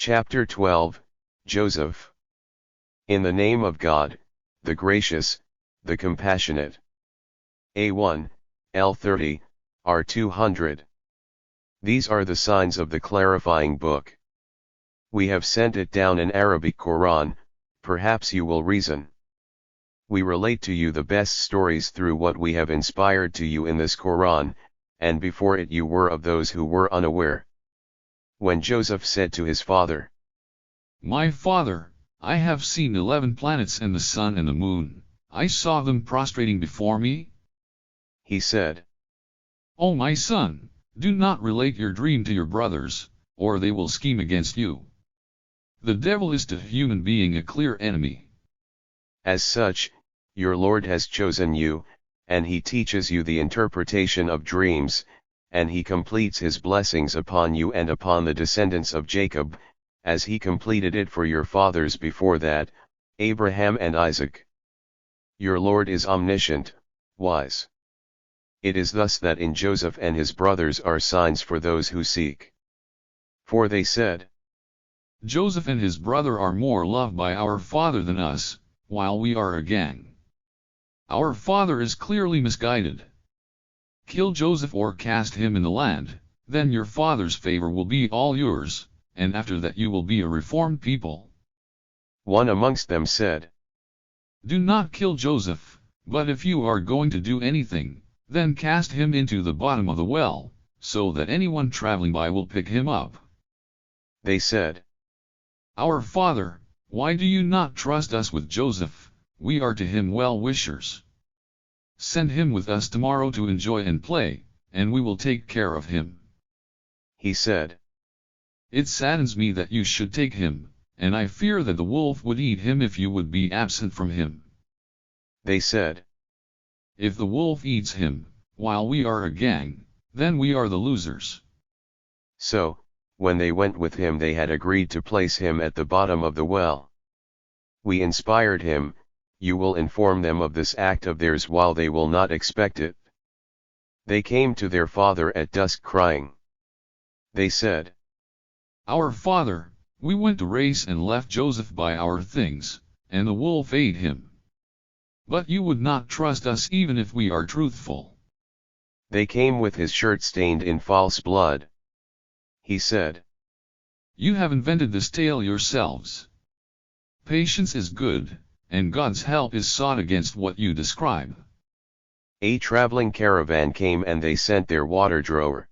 Chapter 12, Joseph. In the name of God, the gracious, the compassionate. A1, L30, R200. These are the signs of the clarifying book. We have sent it down in Arabic Quran, perhaps you will reason. We relate to you the best stories through what we have inspired to you in this Quran, and before it you were of those who were unaware. When Joseph said to his father, "My father, I have seen 11 planets and the sun and the moon, I saw them prostrating before me," he said, "O my son, do not relate your dream to your brothers, or they will scheme against you. The devil is to human being a clear enemy. As such, your Lord has chosen you, and he teaches you the interpretation of dreams, and he completes his blessings upon you and upon the descendants of Jacob, as he completed it for your fathers before that, Abraham and Isaac. Your Lord is omniscient, wise. It is thus that in Joseph and his brothers are signs for those who seek. For they said, Joseph and his brother are more loved by our father than us, while we are a gang. Our father is clearly misguided. Kill Joseph or cast him in the land, then your father's favor will be all yours, and after that you will be a reformed people." One amongst them said, "Do not kill Joseph, but if you are going to do anything, then cast him into the bottom of the well, so that anyone traveling by will pick him up." They said, "Our father, why do you not trust us with Joseph? We are to him well-wishers. Send him with us tomorrow to enjoy and play, and we will take care of him." He said, "It saddens me that you should take him, and I fear that the wolf would eat him if you would be absent from him." They said, "If the wolf eats him, while we are a gang, then we are the losers." So, when they went with him they had agreed to place him at the bottom of the well. We inspired him, you will inform them of this act of theirs while they will not expect it. They came to their father at dusk crying. They said, "Our father, we went to race and left Joseph by our things, and the wolf ate him. But you would not trust us even if we are truthful." They came with his shirt stained in false blood. He said, "You have invented this tale yourselves. Patience is good, and God's help is sought against what you describe." A traveling caravan came and they sent their water drawer.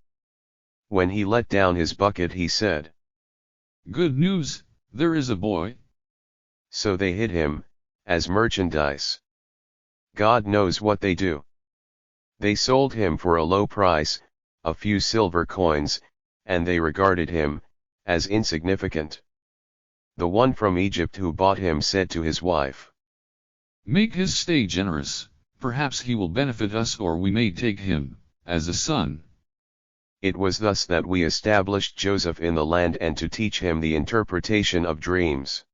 When he let down his bucket he said, "Good news, there is a boy." So they hid him, as merchandise. God knows what they do. They sold him for a low price, a few silver coins, and they regarded him as insignificant. The one from Egypt who bought him said to his wife, "Make his stay generous, perhaps he will benefit us, or we may take him as a son." It was thus that we established Joseph in the land and to teach him the interpretation of dreams.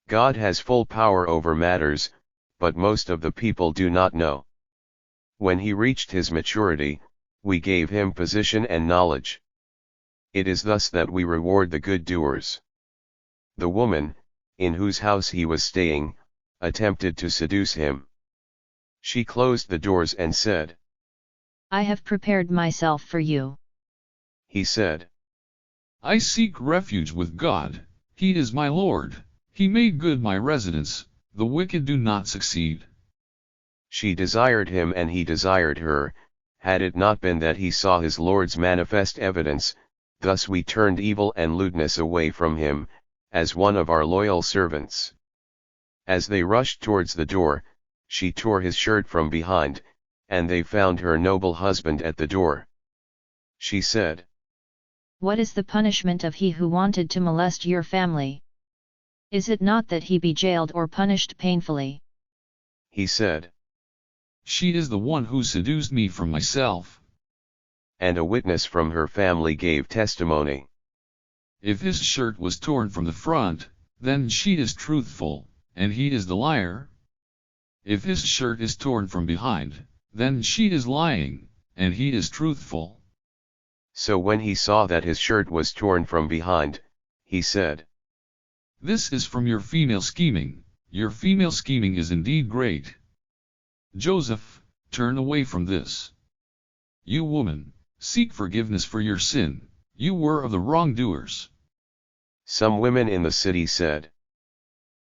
God has full power over matters, but most of the people do not know. When he reached his maturity, we gave him position and knowledge. It is thus that we reward the good doers. The woman, in whose house he was staying, attempted to seduce him. She closed the doors and said, "I have prepared myself for you." He said, "I seek refuge with God, he is my Lord, he made good my residence, the wicked do not succeed." She desired him and he desired her, had it not been that he saw his Lord's manifest evidence, thus we turned evil and lewdness away from him, as one of our loyal servants. As they rushed towards the door, she tore his shirt from behind, and they found her noble husband at the door. She said, "What is the punishment of he who wanted to molest your family? Is it not that he be jailed or punished painfully?" He said, "She is the one who seduced me from myself." And a witness from her family gave testimony. If his shirt was torn from the front, then she is truthful, and he is the liar. If his shirt is torn from behind, then she is lying, and he is truthful. So when he saw that his shirt was torn from behind, he said. This is from your female scheming. Your female scheming is indeed great. Joseph, turn away from this. You woman, seek forgiveness for your sin, you were of the wrongdoers. Some women in the city said,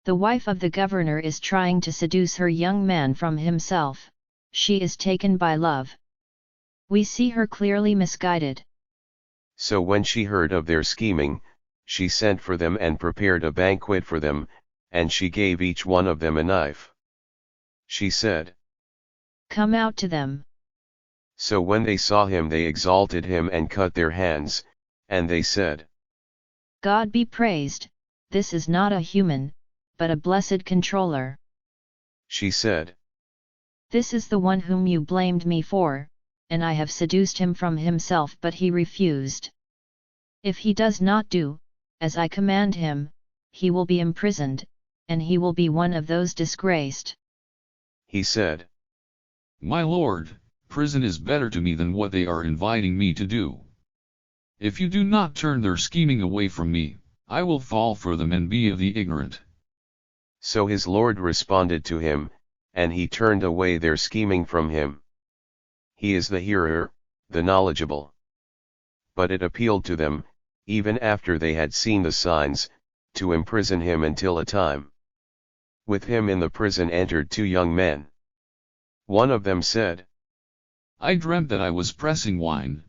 The wife of the governor is trying to seduce her young man from himself, she is taken by love. We see her clearly misguided. So when she heard of their scheming, she sent for them and prepared a banquet for them, and she gave each one of them a knife. She said, Come out to them. So when they saw him they exalted him and cut their hands, and they said, God be praised, this is not a human, but a blessed controller. She said, This is the one whom you blamed me for, and I have seduced him from himself but he refused. If he does not do, as I command him, he will be imprisoned, and he will be one of those disgraced. He said, My lord, prison is better to me than what they are inviting me to do. If you do not turn their scheming away from me, I will fall for them and be of the ignorant. So his lord responded to him, and he turned away their scheming from him. He is the hearer, the knowledgeable. But it appealed to them, even after they had seen the signs, to imprison him until a time. With him in the prison entered 2 young men. One of them said, I dreamt that I was pressing wine.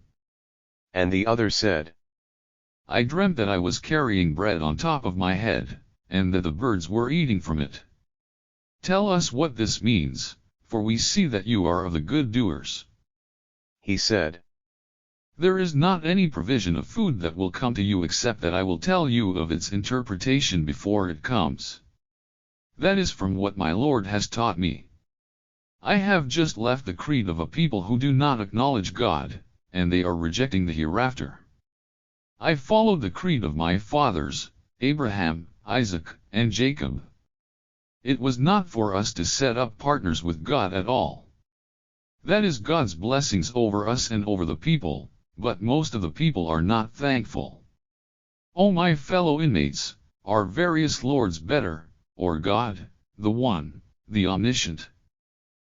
And the other said, I dreamt that I was carrying bread on top of my head, and that the birds were eating from it. Tell us what this means, for we see that you are of the good doers. He said, There is not any provision of food that will come to you except that I will tell you of its interpretation before it comes. That is from what my Lord has taught me. I have just left the creed of a people who do not acknowledge God, and they are rejecting the hereafter. I followed the creed of my fathers, Abraham, Isaac, and Jacob. It was not for us to set up partners with God at all. That is God's blessings over us and over the people, but most of the people are not thankful. O my fellow inmates, are various lords better, or God, the One, the Omniscient?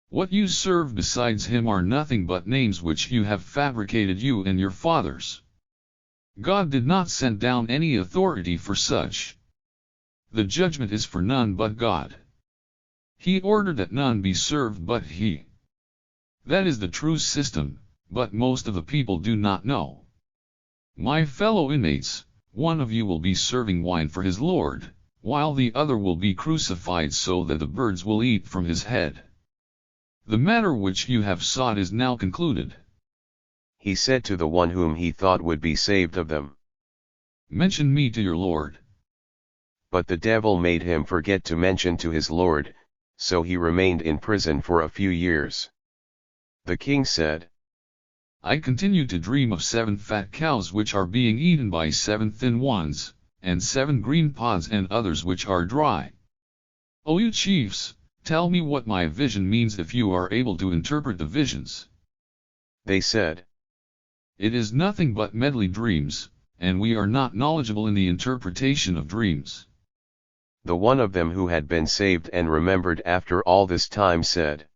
What you serve besides him are nothing but names which you have fabricated, you and your fathers. God did not send down any authority for such. The judgment is for none but God. He ordered that none be served but he. That is the true system, but most of the people do not know. My fellow inmates, one of you will be serving wine for his Lord, while the other will be crucified so that the birds will eat from his head. The matter which you have sought is now concluded. He said to the one whom he thought would be saved of them, Mention me to your Lord. But the devil made him forget to mention to his Lord, so he remained in prison for a few years. The king said, I continue to dream of 7 fat cows which are being eaten by 7 thin ones, and 7 green pods and others which are dry. O you chiefs, tell me what my vision means if you are able to interpret the visions. They said, It is nothing but medley dreams, and we are not knowledgeable in the interpretation of dreams. The one of them who had been saved and remembered after all this time said,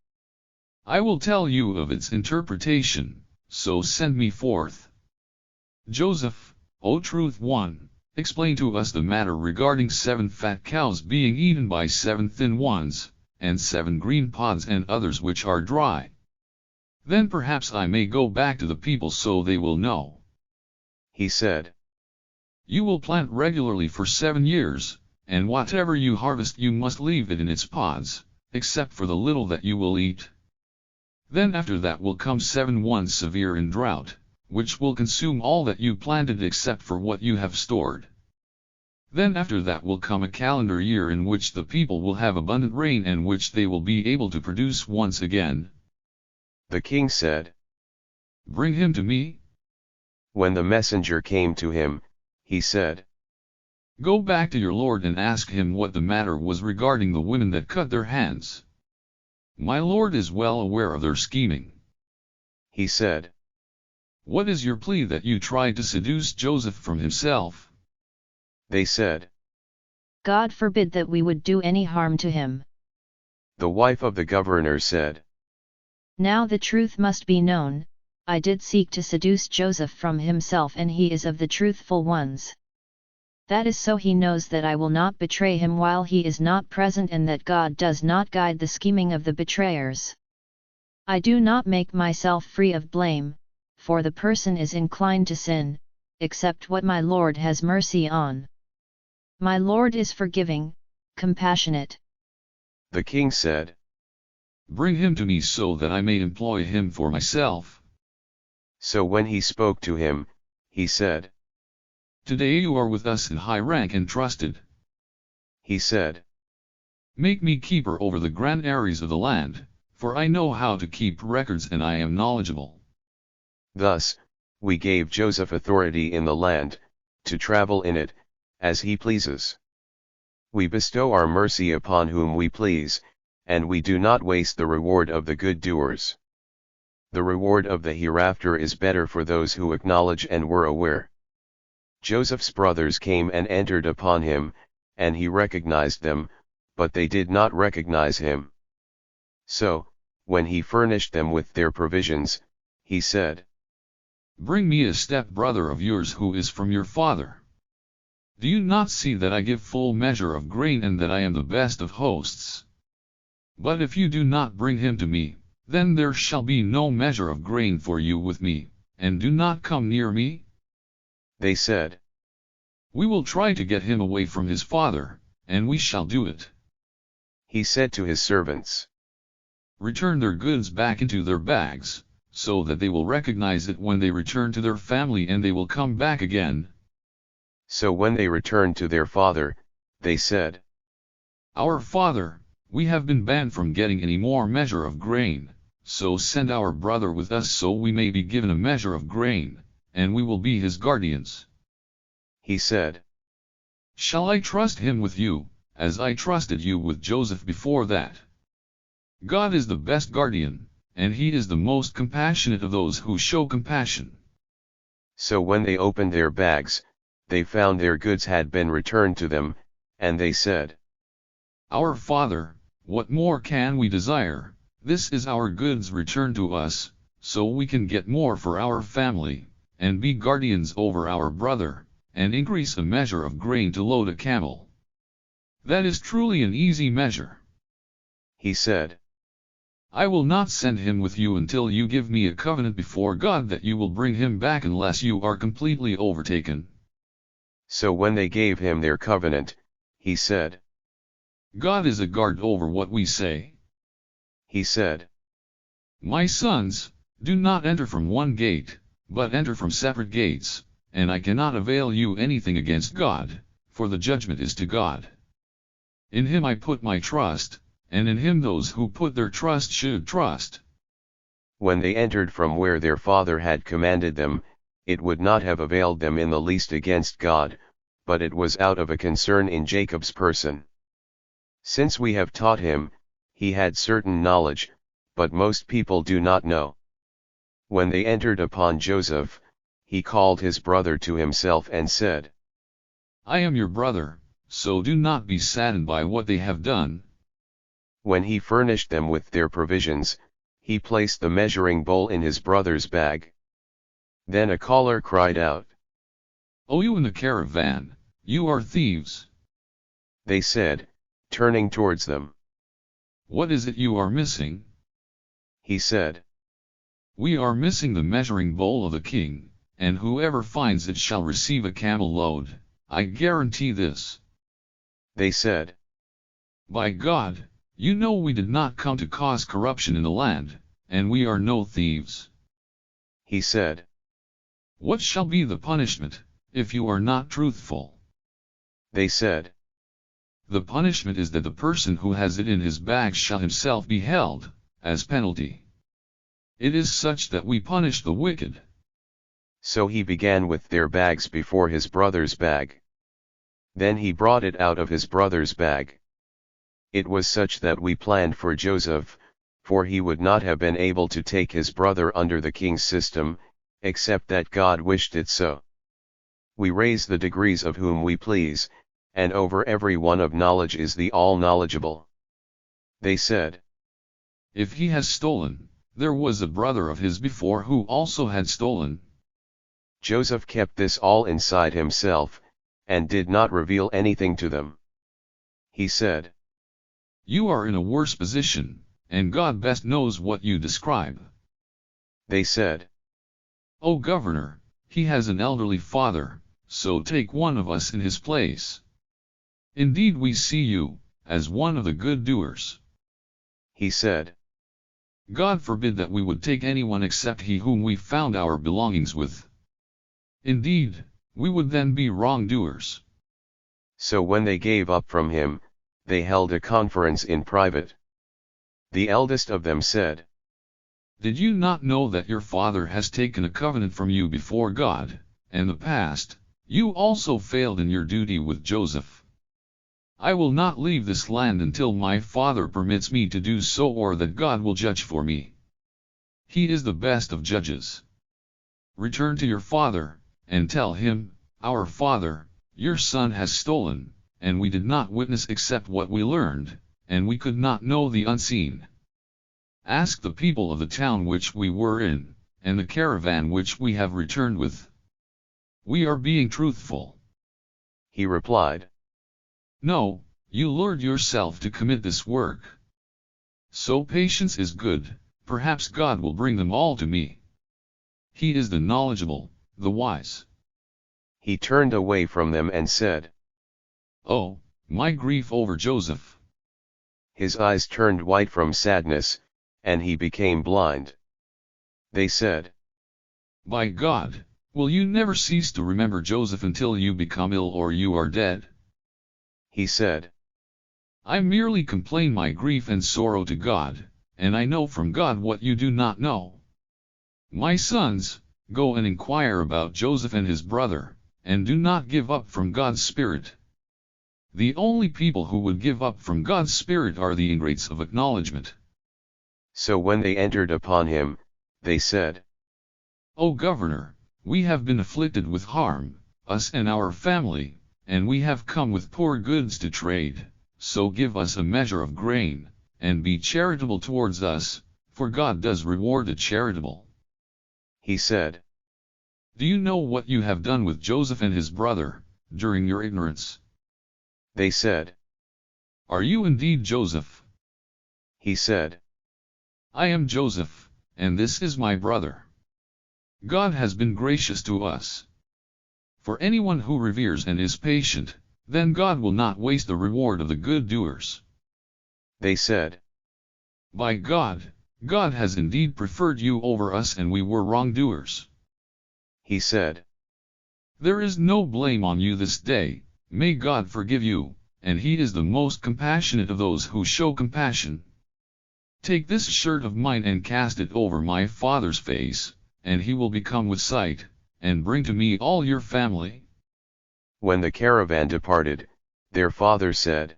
I will tell you of its interpretation, so send me forth. Joseph, O truth one, explain to us the matter regarding 7 fat cows being eaten by 7 thin ones, and 7 green pods and others which are dry. Then perhaps I may go back to the people so they will know. He said, You will plant regularly for 7 years, and whatever you harvest you must leave it in its pods, except for the little that you will eat. Then after that will come 7 ones severe in drought, which will consume all that you planted except for what you have stored. Then after that will come a calendar year in which the people will have abundant rain and which they will be able to produce once again. The king said, Bring him to me. When the messenger came to him, he said, Go back to your lord and ask him what the matter was regarding the women that cut their hands. My lord is well aware of their scheming. He said, What is your plea that you tried to seduce Joseph from himself? They said. God forbid that we would do any harm to him. The wife of the governor said. Now the truth must be known, I did seek to seduce Joseph from himself, and he is of the truthful ones. That is so he knows that I will not betray him while he is not present, and that God does not guide the scheming of the betrayers. I do not make myself free of blame, for the person is inclined to sin, except what my Lord has mercy on. My Lord is forgiving, compassionate. The king said. Bring him to me so that I may employ him for myself. So when he spoke to him, he said. Today you are with us in high rank and trusted. He said. Make me keeper over the granaries of the land, for I know how to keep records and I am knowledgeable. Thus, we gave Joseph authority in the land, to travel in it, as he pleases. We bestow our mercy upon whom we please, and we do not waste the reward of the good doers. The reward of the hereafter is better for those who acknowledge and were aware. Joseph's brothers came and entered upon him, and he recognized them, but they did not recognize him. So, when he furnished them with their provisions, he said, Bring me a step-brother of yours who is from your father. Do you not see that I give full measure of grain and that I am the best of hosts? But if you do not bring him to me, then there shall be no measure of grain for you with me, and do not come near me. They said. We will try to get him away from his father, and we shall do it. He said to his servants, Return their goods back into their bags, so that they will recognize it when they return to their family and they will come back again. So when they returned to their father, they said, Our father, we have been banned from getting any more measure of grain, so send our brother with us so we may be given a measure of grain, and we will be his guardians. He said, Shall I trust him with you, as I trusted you with Joseph before that? God is the best guardian, and he is the most compassionate of those who show compassion. So when they opened their bags, they found their goods had been returned to them, and they said, Our father, what more can we desire? This is our goods returned to us, so we can get more for our family, and be guardians over our brother, and increase a measure of grain to load a camel. That is truly an easy measure. He said, I will not send him with you until you give me a covenant before God that you will bring him back unless you are completely overtaken. So when they gave him their covenant, he said, God is a guard over what we say. He said, My sons, do not enter from one gate, but enter from separate gates, and I cannot avail you anything against God, for the judgment is to God. In him I put my trust, and in him those who put their trust should trust. When they entered from where their father had commanded them, it would not have availed them in the least against God, but it was out of a concern in Jacob's person. Since we have taught him, he had certain knowledge, but most people do not know. When they entered upon Joseph, he called his brother to himself and said, I am your brother, so do not be saddened by what they have done. When he furnished them with their provisions, he placed the measuring bowl in his brother's bag. Then a caller cried out, O you in the caravan, you are thieves. They said, turning towards them. What is it you are missing? He said, We are missing the measuring bowl of the king, and whoever finds it shall receive a camel load, I guarantee this. They said, By God, you know we did not come to cause corruption in the land, and we are no thieves. He said, What shall be the punishment, if you are not truthful? They said, The punishment is that the person who has it in his bag shall himself be held, as penalty. It is such that we punish the wicked. So he began with their bags before his brother's bag. Then he brought it out of his brother's bag. It was such that we planned for Joseph, for he would not have been able to take his brother under the king's system, except that God wished it so. We raise the degrees of whom we please, and over every one of knowledge is the all-knowledgeable. They said, If he has stolen, there was a brother of his before who also had stolen. Joseph kept this all inside himself, and did not reveal anything to them. He said, You are in a worse position, and God best knows what you describe. They said, O governor, he has an elderly father, so take one of us in his place. Indeed we see you, as one of the good doers. He said, God forbid that we would take anyone except he whom we found our belongings with. Indeed, we would then be wrongdoers. So when they gave up from him, they held a conference in private. The eldest of them said, Did you not know that your father has taken a covenant from you before God, and the past? You also failed in your duty with Joseph. I will not leave this land until my father permits me to do so, or that God will judge for me. He is the best of judges. Return to your father, and tell him, Our father, your son has stolen, and we did not witness except what we learned, and we could not know the unseen. Ask the people of the town which we were in, and the caravan which we have returned with. We are being truthful. He replied, No, you lured yourself to commit this work. So patience is good, perhaps God will bring them all to me. He is the knowledgeable, the wise. He turned away from them and said, Oh, my grief over Joseph. His eyes turned white from sadness, and he became blind. They said, By God, will you never cease to remember Joseph until you become ill or you are dead? He said, I merely complain my grief and sorrow to God, and I know from God what you do not know. My sons, go and inquire about Joseph and his brother, and do not give up from God's Spirit. The only people who would give up from God's Spirit are the ingrates of acknowledgement. So when they entered upon him, they said, O governor, we have been afflicted with harm, us and our family, and we have come with poor goods to trade, so give us a measure of grain, and be charitable towards us, for God does reward the charitable. He said, Do you know what you have done with Joseph and his brother, during your ignorance? They said, Are you indeed Joseph? He said, I am Joseph, and this is my brother. God has been gracious to us. For anyone who reveres and is patient, then God will not waste the reward of the good doers. They said, By God, God has indeed preferred you over us, and we were wrongdoers. He said, There is no blame on you this day, may God forgive you, and He is the most compassionate of those who show compassion. Take this shirt of mine and cast it over my father's face, and he will become with sight, and bring to me all your family. When the caravan departed, their father said,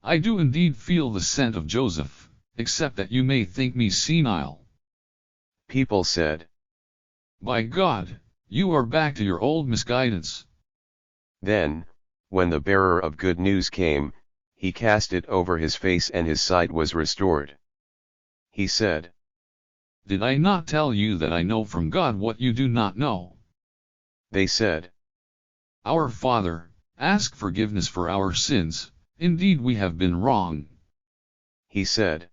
I do indeed feel the scent of Joseph, except that you may think me senile. People said, By God, you are back to your old misguidance. Then, when the bearer of good news came, he cast it over his face and his sight was restored. He said, Did I not tell you that I know from God what you do not know? They said, Our Father, ask forgiveness for our sins, indeed we have been wrong. He said,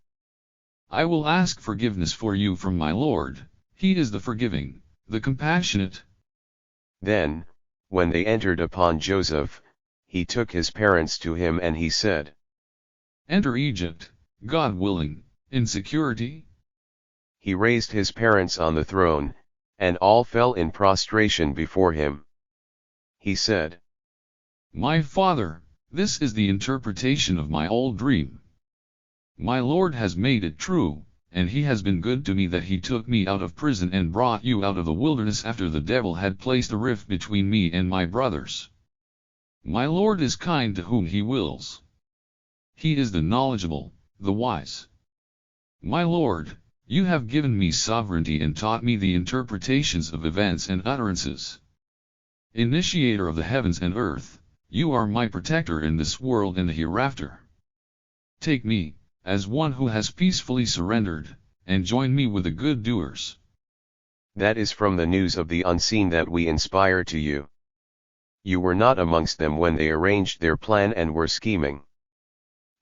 I will ask forgiveness for you from my Lord, He is the forgiving, the compassionate. Then, when they entered upon Joseph, he took his parents to him and he said, Enter Egypt, God willing, in security. He raised his parents on the throne, and all fell in prostration before him. He said, My father, this is the interpretation of my old dream. My Lord has made it true, and He has been good to me that He took me out of prison and brought you out of the wilderness after the devil had placed a rift between me and my brothers. My Lord is kind to whom He wills. He is the knowledgeable, the wise. My Lord, you have given me sovereignty and taught me the interpretations of events and utterances. Initiator of the heavens and earth, you are my protector in this world and the hereafter. Take me, as one who has peacefully surrendered, and join me with the good doers. That is from the news of the unseen that we inspire to you. You were not amongst them when they arranged their plan and were scheming.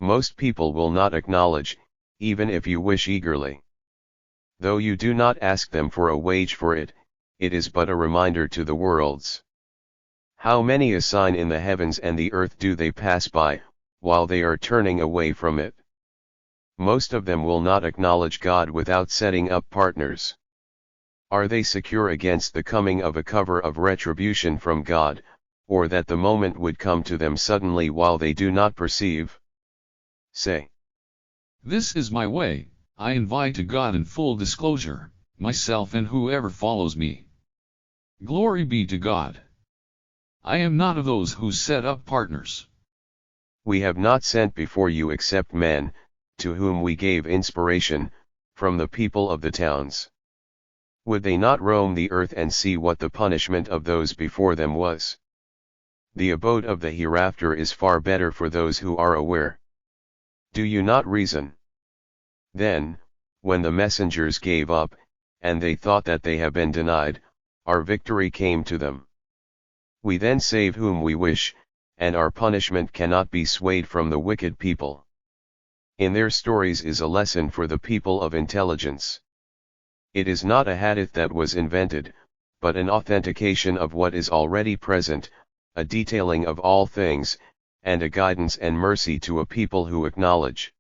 Most people will not acknowledge, even if you wish eagerly. Though you do not ask them for a wage for it, it is but a reminder to the worlds. How many a sign in the heavens and the earth do they pass by, while they are turning away from it? Most of them will not acknowledge God without setting up partners. Are they secure against the coming of a cover of retribution from God, or that the moment would come to them suddenly while they do not perceive? Say, This is my way, I invite to God in full disclosure, myself and whoever follows me. Glory be to God. I am not of those who set up partners. we have not sent before you except men, to whom we gave inspiration, from the people of the towns. Would they not roam the earth and see what the punishment of those before them was? The abode of the hereafter is far better for those who are aware. Do you not reason? Then, when the messengers gave up, and they thought that they have been denied, our victory came to them. We then save whom we wish, and our punishment cannot be swayed from the wicked people. In their stories is a lesson for the people of intelligence. It is not a hadith that was invented, but an authentication of what is already present, a detailing of all things, and a guidance and mercy to a people who acknowledge.